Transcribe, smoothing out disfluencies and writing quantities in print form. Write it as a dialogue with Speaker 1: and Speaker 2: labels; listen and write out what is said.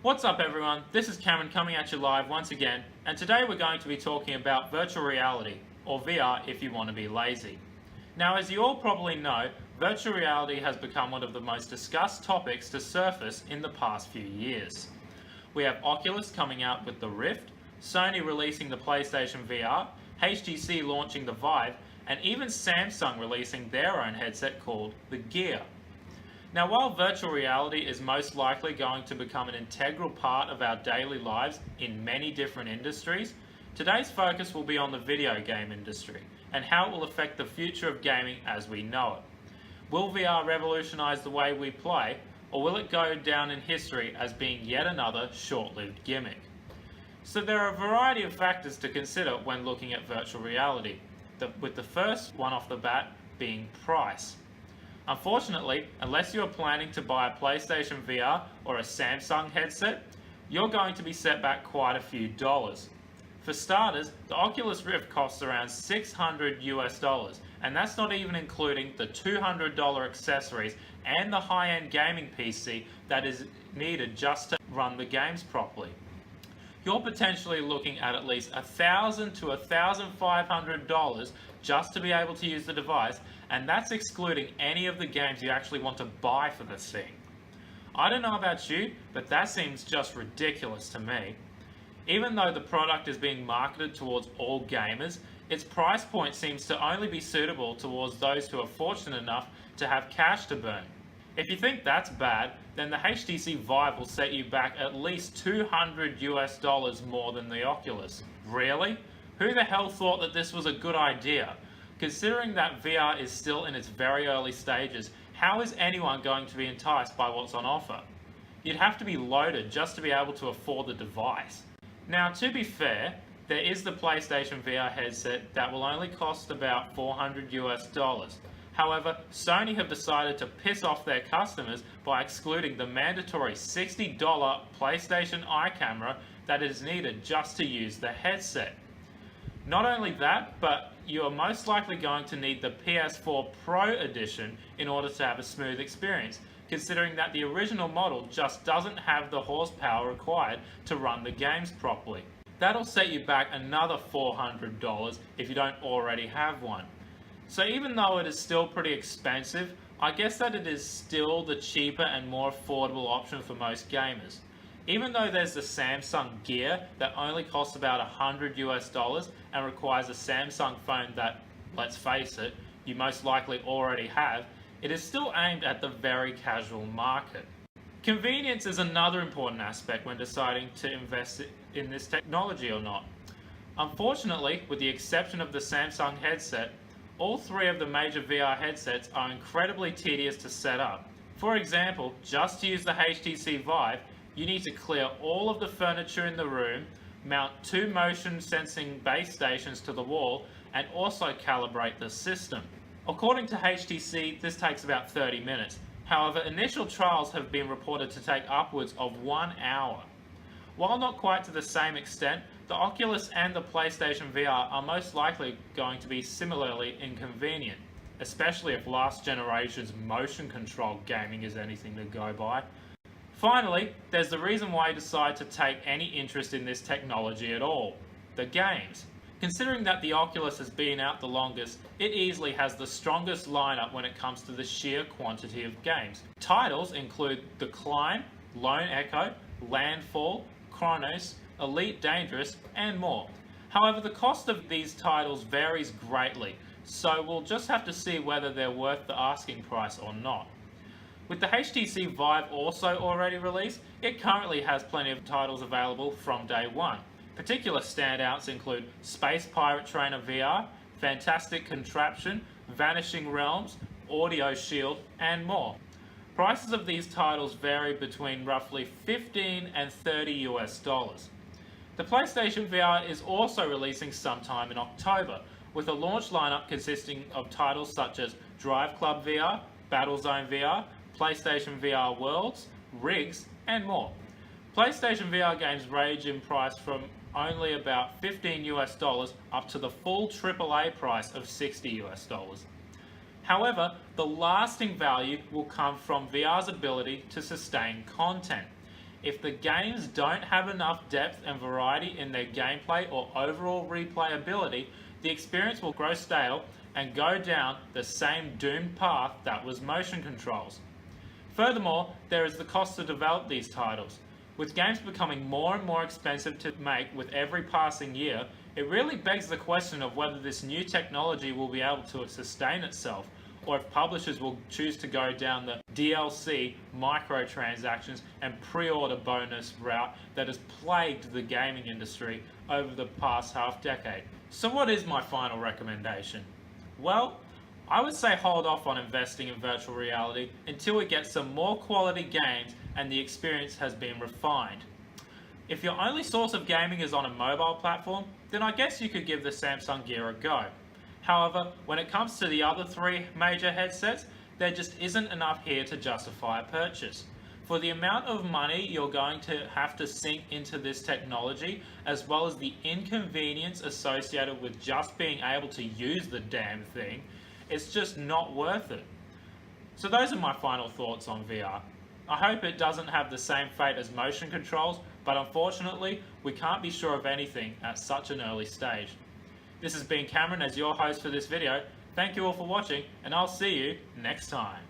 Speaker 1: What's up everyone, this is Cameron coming at you live once again, and today we're going to be talking about virtual reality, or VR if you want to be lazy. Now, as you all probably know, virtual reality has become one of the most discussed topics to surface in the past few years. We have Oculus coming out with the Rift, Sony releasing the PlayStation VR, HTC launching the Vive, and even Samsung releasing their own headset called the Gear. Now, while virtual reality is most likely going to become an integral part of our daily lives in many different industries, today's focus will be on the video game industry and how it will affect the future of gaming as we know it. Will VR revolutionize the way we play, or will it go down in history as being yet another short-lived gimmick? So there are a variety of factors to consider when looking at virtual reality, with the first one off the bat being price. Unfortunately, unless you are planning to buy a PlayStation VR or a Samsung headset, you're going to be set back quite a few dollars. For starters, the Oculus Rift costs around $600 and that's not even including the $200 accessories and the high-end gaming PC that is needed just to run the games properly. You're potentially looking at least $1,000 to $1,500 just to be able to use the device, and that's excluding any of the games you actually want to buy for this thing. I don't know about you, but that seems just ridiculous to me. Even though the product is being marketed towards all gamers, its price point seems to only be suitable towards those who are fortunate enough to have cash to burn. If you think that's bad, then the HTC Vive will set you back at least $200 more than the Oculus. Really? Who the hell thought that this was a good idea? Considering that VR is still in its very early stages, how is anyone going to be enticed by what's on offer? You'd have to be loaded just to be able to afford the device. Now, to be fair, there is the PlayStation VR headset that will only cost about $400. However, Sony have decided to piss off their customers by excluding the mandatory $60 PlayStation Eye camera that is needed just to use the headset. Not only that, but you are most likely going to need the PS4 Pro edition in order to have a smooth experience, considering that the original model just doesn't have the horsepower required to run the games properly. That'll set you back another $400 if you don't already have one. So even though it is still pretty expensive, I guess that it is still the cheaper and more affordable option for most gamers. Even though there's the Samsung Gear that only costs about $100 and requires a Samsung phone that, let's face it, you most likely already have, it is still aimed at the very casual market. Convenience is another important aspect when deciding to invest in this technology or not. Unfortunately, with the exception of the Samsung headset, all three of the major VR headsets are incredibly tedious to set up. For example, just to use the HTC Vive, you need to clear all of the furniture in the room, mount 2 motion sensing base stations to the wall, and also calibrate the system. According to HTC, this takes about 30 minutes. However, initial trials have been reported to take upwards of 1 hour. While not quite to the same extent, the Oculus and the PlayStation VR are most likely going to be similarly inconvenient, especially if last generation's motion control gaming is anything to go by. Finally, there's the reason why I decide to take any interest in this technology at all: the games. Considering that the Oculus has been out the longest, it easily has the strongest lineup when it comes to the sheer quantity of games. Titles include The Climb, Lone Echo, Landfall, Chronos, Elite Dangerous, and more. However, the cost of these titles varies greatly, so we'll just have to see whether they're worth the asking price or not. With the HTC Vive also already released, it currently has plenty of titles available from day one. Particular standouts include Space Pirate Trainer VR, Fantastic Contraption, Vanishing Realms, Audio Shield, and more. Prices of these titles vary between roughly $15 and $30. The PlayStation VR is also releasing sometime in October, with a launch lineup consisting of titles such as Drive Club VR, Battlezone VR, PlayStation VR Worlds, Rigs, and more. PlayStation VR games range in price from only about $15 up to the full AAA price of $60. However, the lasting value will come from VR's ability to sustain content. if the games don't have enough depth and variety in their gameplay or overall replayability, the experience will grow stale and go down the same doomed path that was motion controls. Furthermore, there is the cost to develop these titles. With games becoming more and more expensive to make with every passing year, it really begs the question of whether this new technology will be able to sustain itself, or if publishers will choose to go down the DLC, microtransactions, and pre-order bonus route that has plagued the gaming industry over the past half-decade. So what is my final recommendation? Well, I would say hold off on investing in virtual reality until we get some more quality games and the experience has been refined. If your only source of gaming is on a mobile platform, then I guess you could give the Samsung Gear a go. However, when it comes to the other three major headsets, there just isn't enough here to justify a purchase. For the amount of money you're going to have to sink into this technology, as well as the inconvenience associated with just being able to use the damn thing, it's just not worth it. So those are my final thoughts on VR. I hope it doesn't have the same fate as motion controls, but unfortunately, we can't be sure of anything at such an early stage. This has been Cameron as your host for this video. Thank you all for watching, and I'll see you next time.